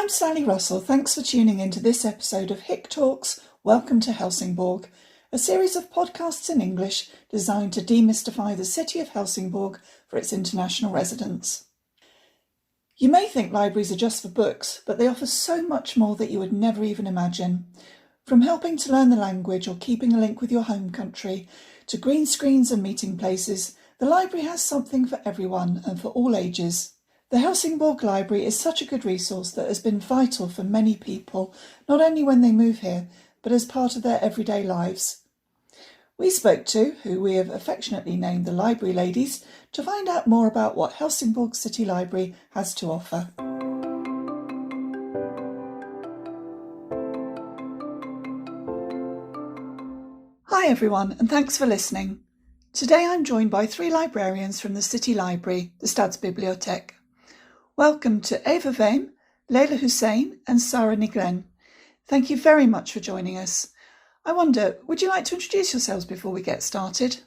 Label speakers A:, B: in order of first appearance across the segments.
A: I'm Sally Russell. Thanks for tuning in to this episode of Hick Talks, Welcome to Helsingborg, a series of podcasts in English designed to demystify the city of Helsingborg for its international residents. You may think libraries are just for books, but they offer so much more that you would never even imagine. From helping to learn the language or keeping a link with your home country, to green screens and meeting places, the library has something for everyone and for all ages. The Helsingborg Library is such a good resource that has been vital for many people, not only when they move here, but as part of their everyday lives. We spoke to, who we have affectionately named the Library Ladies, to find out more about what Helsingborg City Library has to offer. Hi everyone, and thanks for listening. Today I'm joined by three librarians from the City Library, the Stadsbibliotek. Welcome to Eva Veem, Layla Husain and Sara Nygren. Thank you very much for joining us. I wonder, would you like to introduce yourselves before we get started?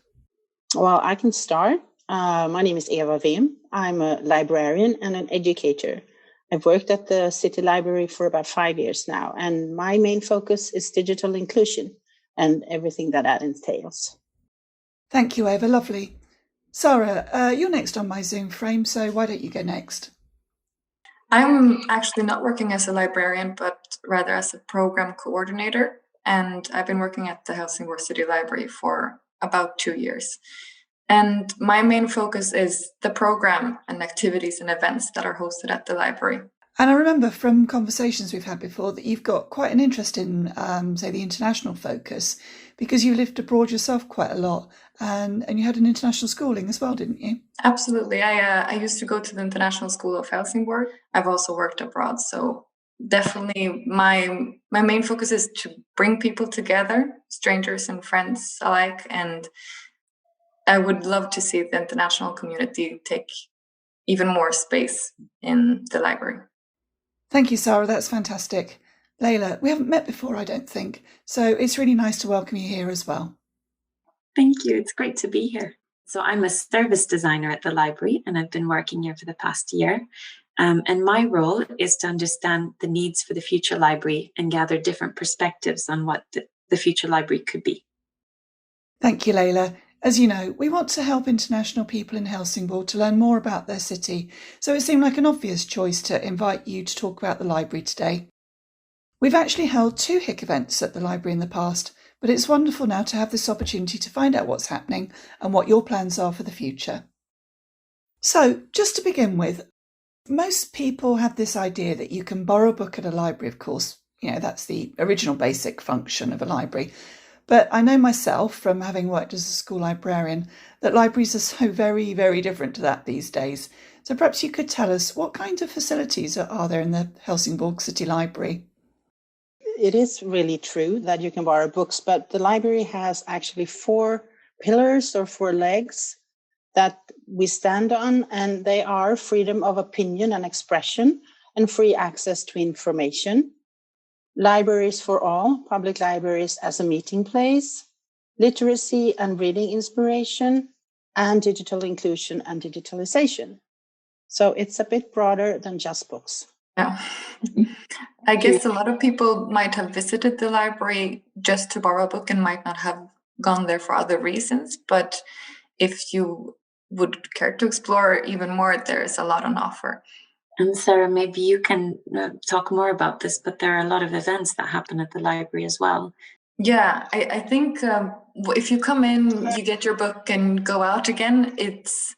B: Well, I can start. My name is Eva Veem. I'm a librarian and an educator. I've worked at the City Library for about 5 years now, and my main focus is digital inclusion and everything that entails.
A: Thank you, Eva. Lovely. Sara, you're next on my Zoom frame, so why don't you go next?
C: I'm actually not working as a librarian, but rather as a program coordinator. And I've been working at the Helsingborg City Library for about 2 years. And my main focus is the program and activities and events that are hosted at the library.
A: And I remember from conversations we've had before that you've got quite an interest in, say, the international focus, because you lived abroad yourself quite a lot, and you had an international schooling as well, didn't you?
C: Absolutely. I used to go to the International School of Helsingborg. I've also worked abroad, so definitely my main focus is to bring people together, strangers and friends alike, and I would love to see the international community take even more space in the library.
A: Thank you, Sara. That's fantastic. Layla, we haven't met before, I don't think, so it's really nice to welcome you here as well.
D: Thank you. It's great to be here. So I'm a service designer at the library, and I've been working here for the past year. And my role is to understand the needs for the future library and gather different perspectives on what the future library could be.
A: Thank you, Layla. As you know, we want to help international people in Helsingborg to learn more about their city, so it seemed like an obvious choice to invite you to talk about the library today. We've actually held 2 Hick events at the library in the past, but it's wonderful now to have this opportunity to find out what's happening and what your plans are for the future. So, just to begin with, most people have this idea that you can borrow a book at a library, of course. You know, that's the original basic function of a library. But I know myself, from having worked as a school librarian, that libraries are so very, very different to that these days. So perhaps you could tell us what kind of facilities are there in the Helsingborg City Library?
B: It is really true that you can borrow books, but the library has actually 4 pillars or 4 legs that we stand on, and they are freedom of opinion and expression and free access to information. Libraries for all, public libraries as a meeting place, literacy and reading inspiration, and digital inclusion and digitalization. So it's a bit broader than just books.
C: Yeah. I guess a lot of people might have visited the library just to borrow a book and might not have gone there for other reasons. But if you would care to explore even more, there's a lot on offer.
D: And Sarah, maybe you can talk more about this, but there are a lot of events that happen at the library as well.
C: Yeah, I think if you come in, you get your book and go out again, it's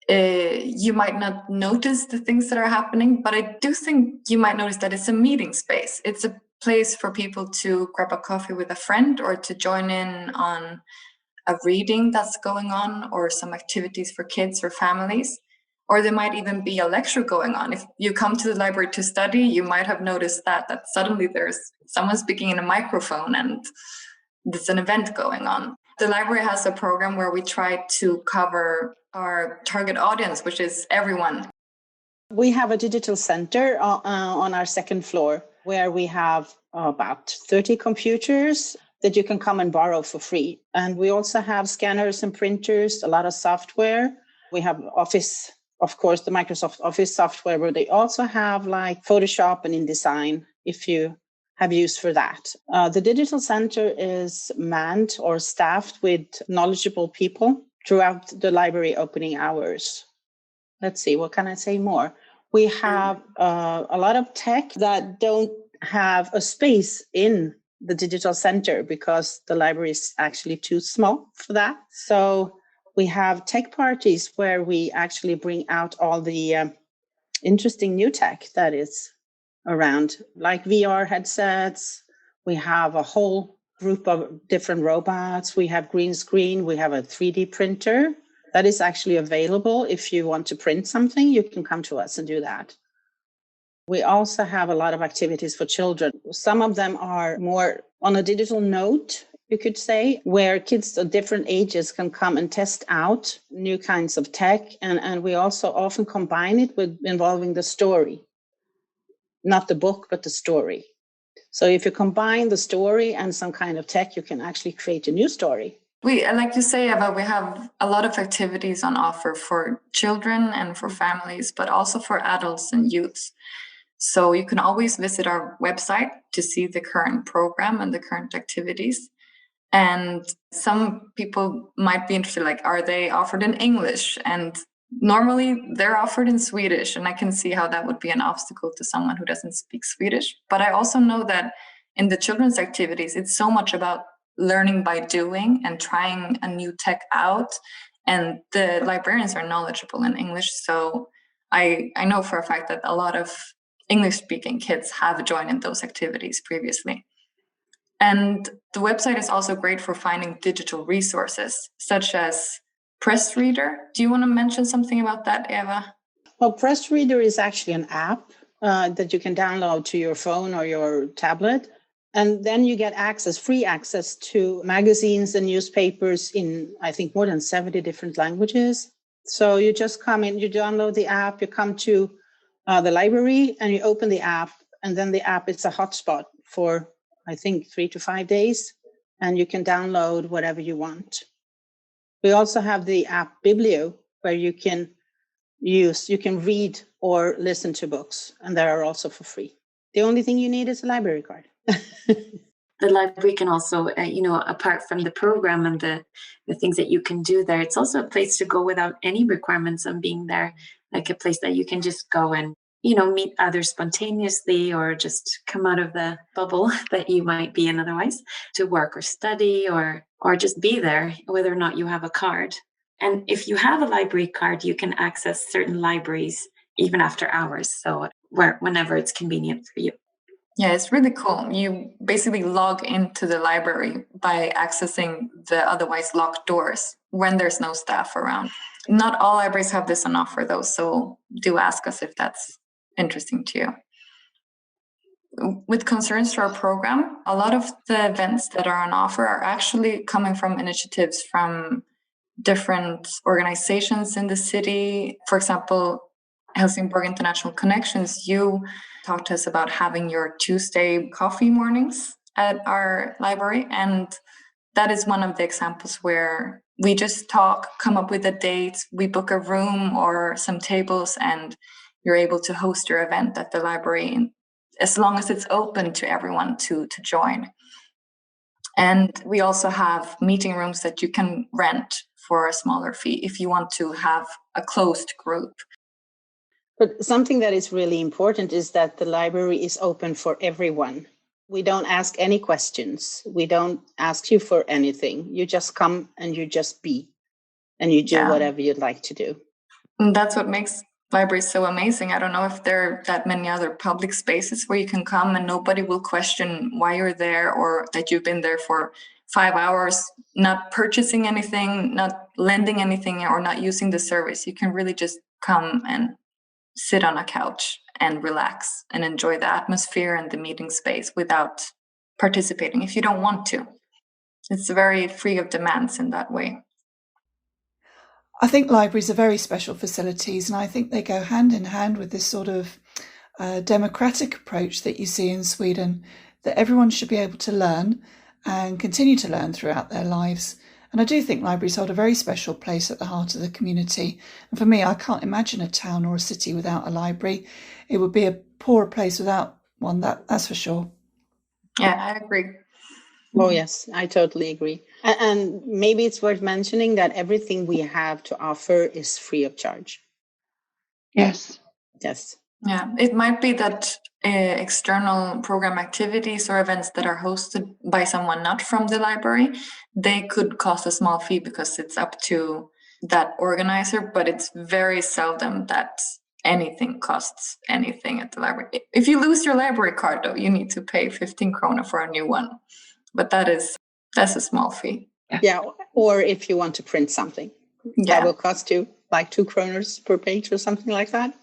C: you might not notice the things that are happening, but I do think you might notice that it's a meeting space. It's a place for people to grab a coffee with a friend or to join in on a reading that's going on, or some activities for kids or families. Or there might even be a lecture going on. If you come to the library to study, you might have noticed that suddenly there's someone speaking in a microphone and there's an event going on. The library has a program where we try to cover our target audience, which is everyone.
B: We have a digital center on our 2nd floor where we have about 30 computers that you can come and borrow for free. And we also have scanners and printers, a lot of software. We have office of course, the Microsoft Office software, where they also have like Photoshop and InDesign, if you have use for that. The digital center is manned or staffed with knowledgeable people throughout the library opening hours. Let's see, what can I say more? We have a lot of tech that don't have a space in the digital center because the library is actually too small for that. So we have tech parties where we actually bring out all the interesting new tech that is around, like VR headsets. We have a whole group of different robots. We have green screen. We have a 3D printer that is actually available. If you want to print something, you can come to us and do that. We also have a lot of activities for children. Some of them are more on a digital note, you could say, where kids of different ages can come and test out new kinds of tech. And we also often combine it with involving the story. Not the book, but the story. So if you combine the story and some kind of tech, you can actually create a new story.
C: Like you say, Eva, we have a lot of activities on offer for children and for families, but also for adults and youths. So you can always visit our website to see the current program and the current activities. And some people might be interested, like, are they offered in English? And normally they're offered in Swedish, and I can see how that would be an obstacle to someone who doesn't speak Swedish. But I also know that in the children's activities, it's so much about learning by doing and trying a new tech out. And the librarians are knowledgeable in English. So I know for a fact that a lot of English-speaking kids have joined in those activities previously. And the website is also great for finding digital resources, such as Press Reader. Do you want to mention something about that, Eva?
B: Well, Press Reader is actually an app that you can download to your phone or your tablet. And then you get free access to magazines and newspapers in, I think, more than 70 different languages. So you just come in, you download the app, you come to the library and you open the app. And then the app is a hotspot for, I think, 3 to 5 days. And you can download whatever you want. We also have the app Biblio, where you can read or listen to books. And they are also for free. The only thing you need is a library card.
D: The library can also, apart from the program and the things that you can do there, it's also a place to go without any requirements on being there, like a place that you can just go and, meet others spontaneously or just come out of the bubble that you might be in otherwise to work or study or just be there, whether or not you have a card. And if you have a library card, you can access certain libraries even after hours. So whenever it's convenient for you.
C: Yeah, it's really cool. You basically log into the library by accessing the otherwise locked doors when there's no staff around. Not all libraries have this on offer, though, so do ask us if that's interesting to you. With concerns to our program, a lot of the events that are on offer are actually coming from initiatives from different organizations in the city. For example, Helsingborg International Connections, you talked to us about having your Tuesday coffee mornings at our library. And that is one of the examples where we just talk, come up with a date, we book a room or some tables, and you're able to host your event at the library as long as it's open to everyone to join. And we also have meeting rooms that you can rent for a smaller fee if you want to have a closed group.
B: But something that is really important is that the library is open for everyone. We don't ask any questions. We don't ask you for anything. You just come and you just be, and you do whatever you'd like to do.
C: And that's what makes libraries so amazing. I don't know if there are that many other public spaces where you can come and nobody will question why you're there or that you've been there for 5 hours, not purchasing anything, not lending anything, or not using the service. You can really just come and sit on a couch and relax and enjoy the atmosphere and the meeting space without participating if you don't want to. It's very free of demands in that way.
A: I think libraries are very special facilities, and I think they go hand in hand with this sort of democratic approach that you see in Sweden, that everyone should be able to learn and continue to learn throughout their lives. And I do think libraries hold a very special place at the heart of the community. And for me, I can't imagine a town or a city without a library. It would be a poorer place without one, that's for sure.
C: Yeah, I agree.
B: Oh, yes, I totally agree. And maybe it's worth mentioning that everything we have to offer is free of charge.
A: Yes.
B: Yes.
C: Yeah, it might be that external program activities or events that are hosted by someone not from the library, they could cost a small fee because it's up to that organizer, but it's very seldom that anything costs anything at the library. If you lose your library card, though, you need to pay 15 krona for a new one. But that's a small fee.
B: Yeah, or if you want to print something, that will cost you like 2 kroners per page or something like that.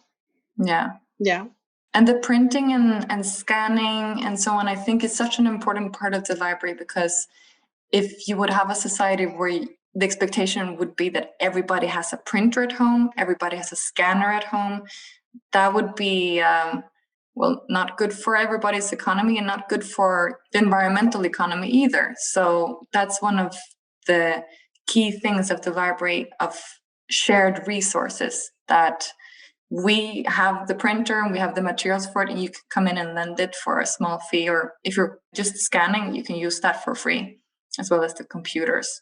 C: Yeah.
B: Yeah.
C: And the printing and scanning and so on, I think is such an important part of the library, because if you would have a society where the expectation would be that everybody has a printer at home, everybody has a scanner at home, that would be, not good for everybody's economy and not good for the environmental economy either. So that's one of the key things of the library, of shared resources, that we have the printer and we have the materials for it, and you can come in and lend it for a small fee, or if you're just scanning, you can use that for free, as well as the computers.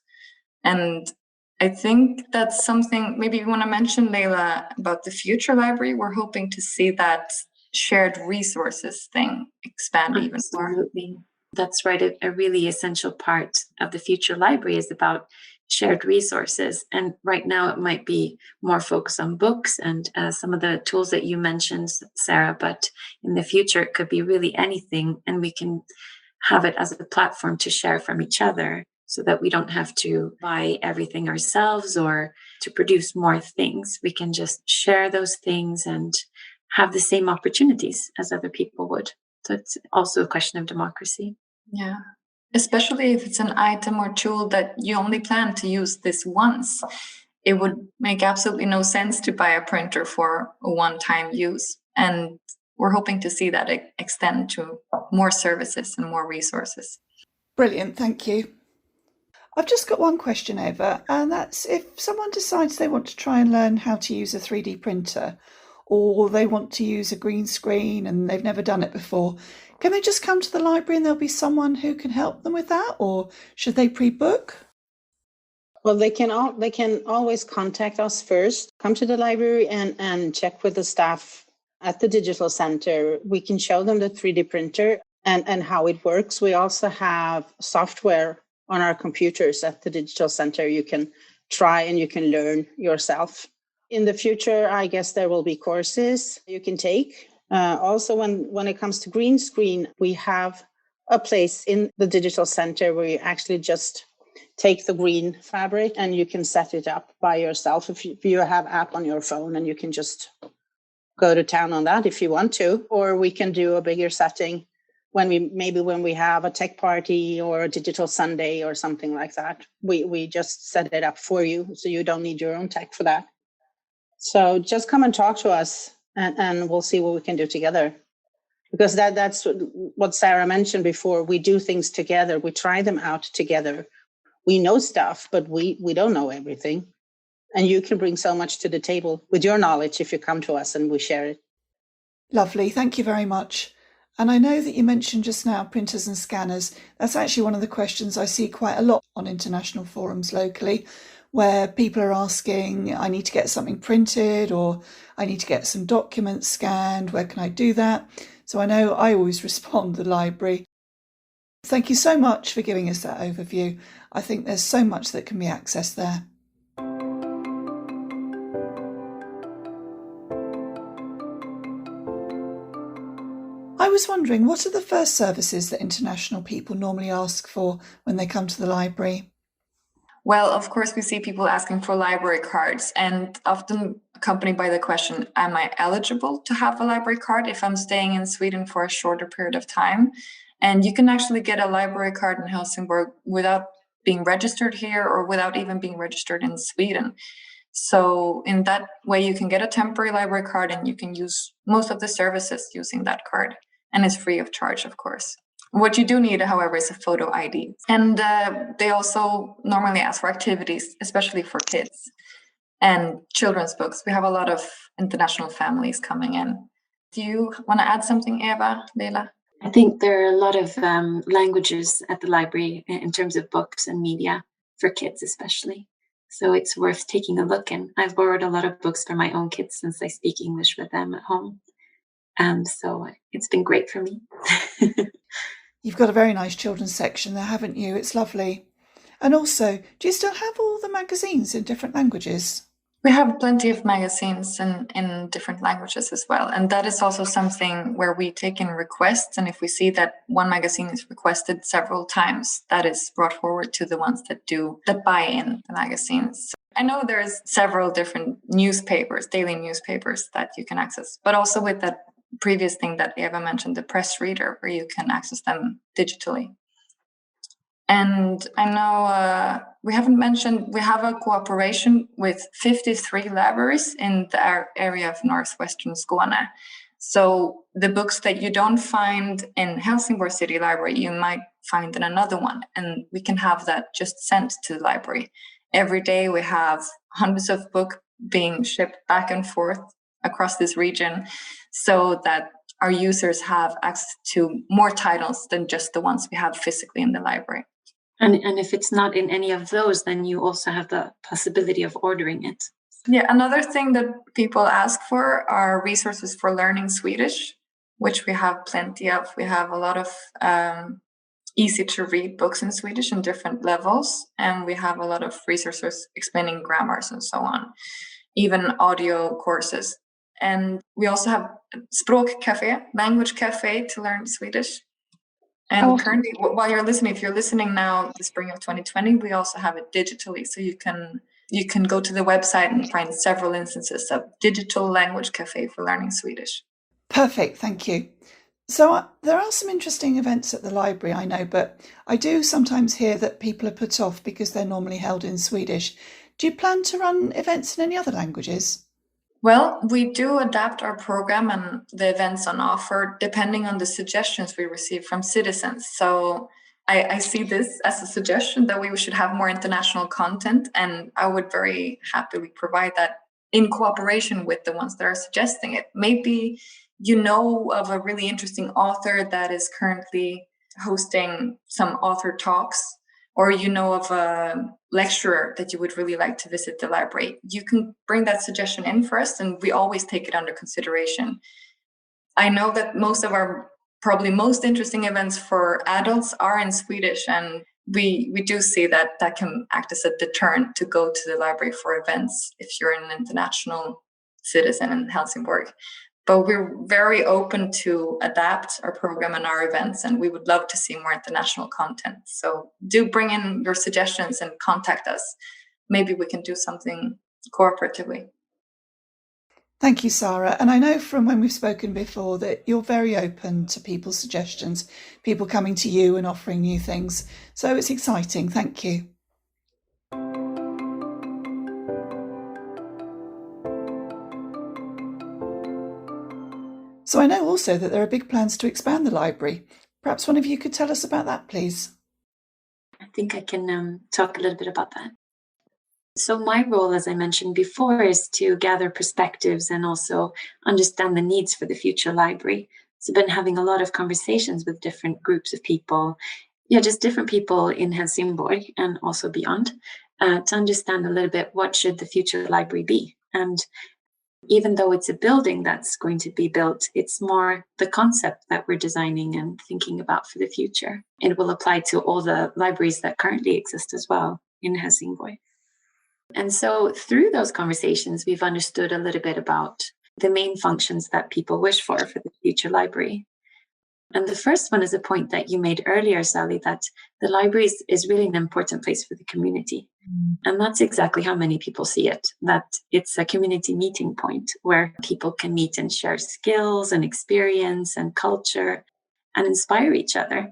C: And I think that's something maybe you want to mention, Layla, about the future library. We're hoping to see that shared resources thing expand even more.
D: Absolutely. That's right. A really essential part of the future library is about shared resources. And right now it might be more focused on books and some of the tools that you mentioned, Sarah, but in the future it could be really anything, and we can have it as a platform to share from each other, so that we don't have to buy everything ourselves or to produce more things. We can just share those things and have the same opportunities as other people would. So it's also a question of democracy.
C: Yeah. Especially if it's an item or tool that you only plan to use this once. It would make absolutely no sense to buy a printer for a one-time use. And we're hoping to see that extend to more services and more resources.
A: Brilliant, thank you. I've just got one question, Eva, and that's if someone decides they want to try and learn how to use a 3D printer, or they want to use a green screen and they've never done it before, can they just come to the library and there'll be someone who can help them with that, or should they pre-book?
B: Well, they can always contact us first. Come to the library and check with the staff at the digital center. We can show them the 3D printer and how it works. We also have software on our computers at the digital center. You can try and you can learn yourself. In the future, I guess there will be courses you can take. Also, when it comes to green screen, we have a place in the digital center where you actually just take the green fabric and you can set it up by yourself. If you have app on your phone, and you can just go to town on that if you want to, or we can do a bigger setting when we have a tech party or a digital Sunday or something like that. We just set it up for you, so you don't need your own tech for that. So just come and talk to us, and we'll see what we can do together. Because that's what Sarah mentioned before. We do things together. We try them out together. We know stuff, but we don't know everything. And you can bring so much to the table with your knowledge if you come to us and we share it.
A: Lovely, thank you very much. And I know that you mentioned just now printers and scanners. That's actually one of the questions I see quite a lot on international forums locally, where people are asking, I need to get something printed, or I need to get some documents scanned. Where can I do that? So I know I always respond to the library. Thank you so much for giving us that overview. I think there's so much that can be accessed there. I was wondering, what are the first services that international people normally ask for when they come to the library?
C: Well, of course, we see people asking for library cards, and often accompanied by the question, am I eligible to have a library card if I'm staying in Sweden for a shorter period of time? And you can actually get a library card in Helsingborg without being registered here, or without even being registered in Sweden. So in that way, you can get a temporary library card and you can use most of the services using that card. And it's free of charge, of course. What you do need, however, is a photo ID. And they also normally ask for activities, especially for kids and children's books. We have a lot of international families coming in. Do you want to add something, Eva, Layla?
D: I think there are a lot of languages at the library in terms of books and media for kids especially. So it's worth taking a look. And I've borrowed a lot of books for my own kids since I speak English with them at home. So it's been great for me.
A: You've got a very nice children's section there, haven't you? It's lovely. And also, do you still have all the magazines in different languages?
C: We have plenty of magazines in different languages as well. And that is also something where we take in requests. And if we see that one magazine is requested several times, that is brought forward to the ones that buy in the magazines. I know there's several different newspapers, daily newspapers that you can access, but also with that previous thing that Eva mentioned, the press reader, where you can access them digitally. And I know we haven't mentioned, we have a cooperation with 53 libraries in the area of northwestern Skåne. So the books that you don't find in Helsingborg City Library, you might find in another one. And we can have that just sent to the library. Every day we have hundreds of books being shipped back and forth across this region so that our users have access to more titles than just the ones we have physically in the library.
D: And if it's not in any of those, then you also have the possibility of ordering it.
C: Yeah, another thing that people ask for are resources for learning Swedish, which we have plenty of. We have a lot of easy to read books in Swedish in different levels, and we have a lot of resources explaining grammars and so on, even audio courses. And we also have Språkcafé, language cafe to learn Swedish. And currently, while you're listening, if you're listening now, the spring of 2020, we also have it digitally. So you can go to the website and find several instances of digital language cafe for learning Swedish.
A: Perfect, thank you. So there are some interesting events at the library, I know, but I do sometimes hear that people are put off because they're normally held in Swedish. Do you plan to run events in any other languages?
C: Well, we do adapt our program and the events on offer depending on the suggestions we receive from citizens. So I see this as a suggestion that we should have more international content, and I would very happily provide that in cooperation with the ones that are suggesting it. Maybe you know of a really interesting author that is currently hosting some author talks, or you know of a lecturer that you would really like to visit the library. You can bring that suggestion in for us, and we always take it under consideration. I know that most of our probably most interesting events for adults are in Swedish, and we do see that that can act as a deterrent to go to the library for events if you're an international citizen in Helsingborg. But we're very open to adapt our program and our events, and we would love to see more international content. So do bring in your suggestions and contact us. Maybe we can do something cooperatively.
A: Thank you, Sara. And I know from when we've spoken before that you're very open to people's suggestions, people coming to you and offering new things. So it's exciting. Thank you. So I know also that there are big plans to expand the library. Perhaps one of you could tell us about that, please.
D: I think I can talk a little bit about that. So my role, as I mentioned before, is to gather perspectives and also understand the needs for the future library. So I've been having a lot of conversations with different groups of people, just different people in Helsingborg and also beyond, to understand a little bit what should the future library be. And even though it's a building that's going to be built, it's more the concept that we're designing and thinking about for the future. It will apply to all the libraries that currently exist as well in Helsingborg. And so through those conversations, we've understood a little bit about the main functions that people wish for the future library. And the first one is a point that you made earlier, Sally, that the library is really an important place for the community. And that's exactly how many people see it, that it's a community meeting point where people can meet and share skills and experience and culture and inspire each other.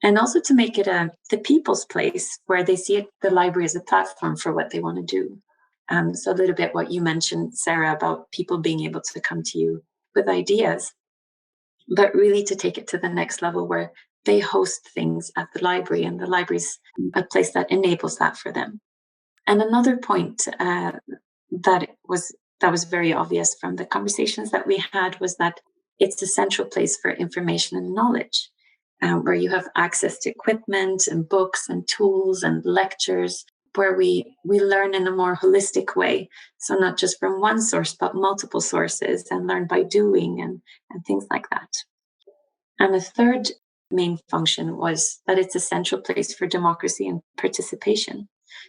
D: And also to make it the people's place where they see it, the library as a platform for what they want to do. So a little bit what you mentioned, Sarah, about people being able to come to you with ideas, but really to take it to the next level where they host things at the library, and the library's a place that enables that for them. And another point that was very obvious from the conversations that we had was that it's a central place for information and knowledge, where you have access to equipment and books and tools and lectures, where we learn in a more holistic way. So not just from one source, but multiple sources, and learn by doing and things like that. And the third main function was that it's a central place for democracy and participation.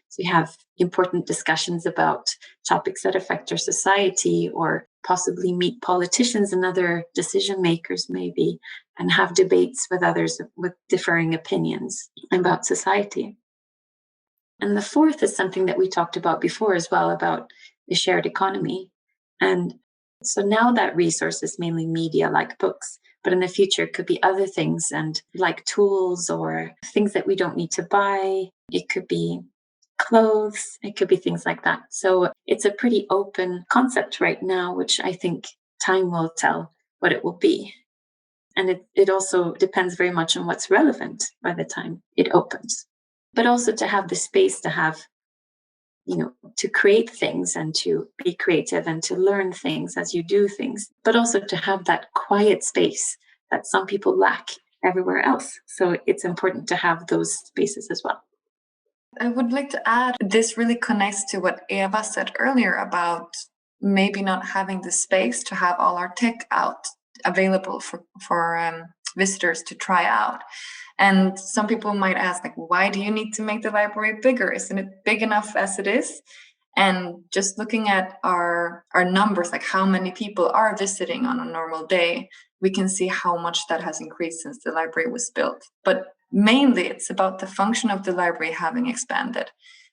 D: So you have important discussions about topics that affect our society, or possibly meet politicians and other decision makers maybe, and have debates with others with differing opinions about society. And the fourth is something that we talked about before as well, about the shared economy. And so now that resource is mainly media like books, but in the future it could be other things, and like tools or things that we don't need to buy. It could be clothes, it could be things like that. So it's a pretty open concept right now, which I think time will tell what it will be. And it also depends very much on what's relevant by the time it opens. But also to have the space to have, to create things and to be creative and to learn things as you do things, but also to have that quiet space that some people lack everywhere else. So it's important to have those spaces as well.
C: I would like to add, this really connects to what Eva said earlier about maybe not having the space to have all our tech out available for visitors to try out. And some people might ask, like, why do you need to make the library bigger? Isn't it big enough as it is? And just looking at our numbers, like how many people are visiting on a normal day, we can see how much that has increased since the library was built. But mainly it's about the function of the library having expanded,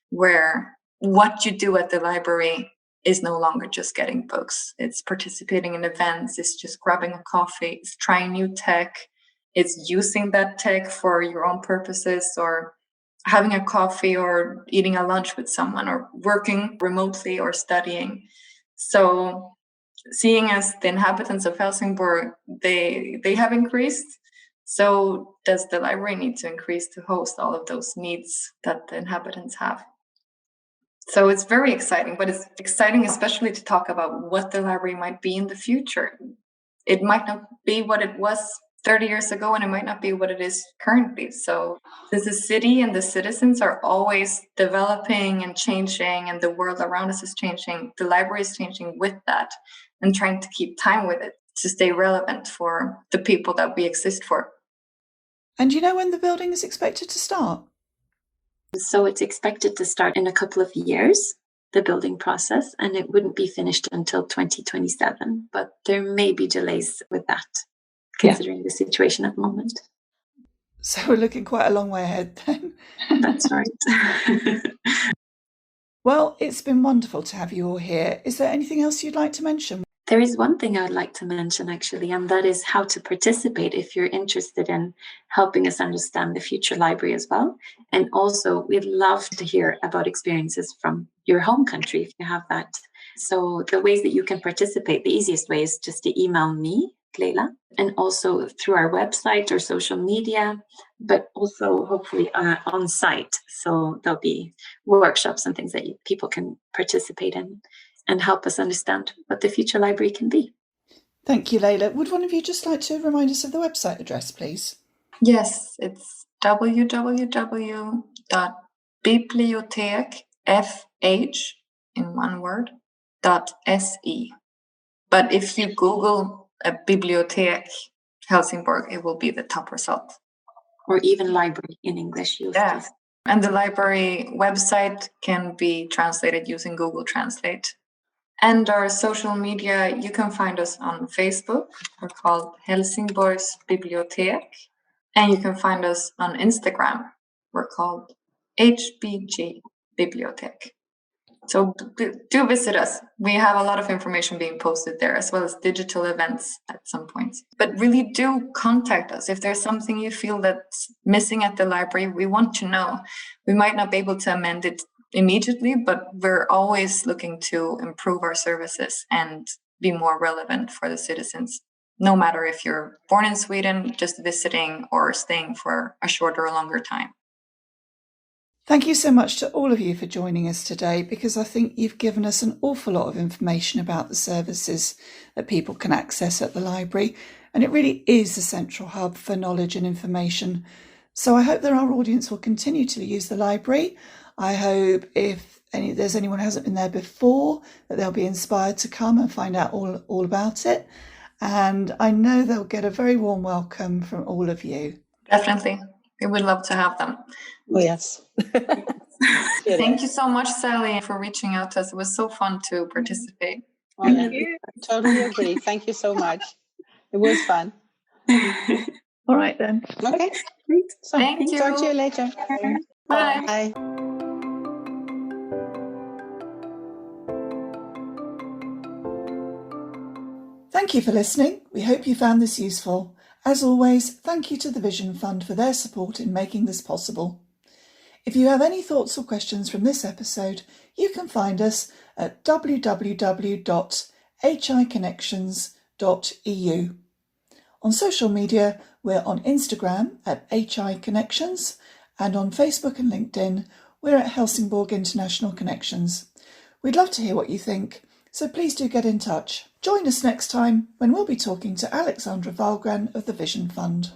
C: where what you do at the library is no longer just getting books. It's participating in events, it's just grabbing a coffee, it's trying new tech, it's using that tech for your own purposes, or having a coffee or eating a lunch with someone, or working remotely or studying. So seeing as the inhabitants of Helsingborg, they have increased, so does the library need to increase to host all of those needs that the inhabitants have. So it's very exciting, but it's exciting especially to talk about what the library might be in the future. It might not be what it was 30 years ago, and it might not be what it is currently. So since the city and the citizens are always developing and changing, and the world around us is changing, the library is changing with that and trying to keep time with it to stay relevant for the people that we exist for.
A: And do you know when the building is expected to start?
D: So it's expected to start in a couple of years, the building process, and it wouldn't be finished until 2027. But there may be delays with that, considering the situation at the moment.
A: So we're looking quite a long way ahead then.
D: That's right.
A: Well, it's been wonderful to have you all here. Is there anything else you'd like to mention?
D: There is one thing I would like to mention, actually, and that is how to participate if you're interested in helping us understand the future library as well. And also, we'd love to hear about experiences from your home country if you have that. So the ways that you can participate, the easiest way is just to email me, Layla, and also through our website or social media, but also hopefully on site. So there'll be workshops and things that people can participate in and help us understand what the future library can be.
A: Thank you, Layla. Would one of you just like to remind us of the website address, please?
C: Yes, it's www.bibliotekfh, in one word, .se. But if you Google a bibliotek Helsingborg, it will be the top result.
D: Or even library in English.
C: Yeah. And the library website can be translated using Google Translate. And our social media, you can find us on Facebook. We're called Helsingborgs Bibliotek. And you can find us on Instagram. We're called HBG Bibliotek. So do visit us. We have a lot of information being posted there, as well as digital events at some points. But really do contact us. If there's something you feel that's missing at the library, we want to know. We might not be able to amend it immediately, but we're always looking to improve our services and be more relevant for the citizens. no matter if you're born in Sweden, just visiting, or staying for a shorter or longer time.
A: Thank you so much to all of you for joining us today, because I think you've given us an awful lot of information about the services that people can access at the library, and it really is a central hub for knowledge and information. So I hope that our audience will continue to use the library. I hope if there's anyone who hasn't been there before, that they'll be inspired to come and find out all about it. And I know they'll get a very warm welcome from all of you.
C: Definitely. We would love to have them.
B: Oh, yes.
C: Thank you so much, Sally, for reaching out to us. It was so fun to participate.
B: Oh, yeah. Totally agree. Thank you so much. It was fun.
A: All right then.
B: Okay.
D: Great.
B: So,
C: Thank you.
B: talk to you later.
C: Bye.
B: Bye.
A: Thank you for listening. We hope you found this useful. As always, thank you to the Vision Fund for their support in making this possible. If you have any thoughts or questions from this episode, you can find us at www.hiconnections.eu. On social media, we're on Instagram at HIConnections, and on Facebook and LinkedIn, we're at Helsingborg International Connections. We'd love to hear what you think, so please do get in touch. Join us next time when we'll be talking to Alexandra Wahlgren of the Vision Fund.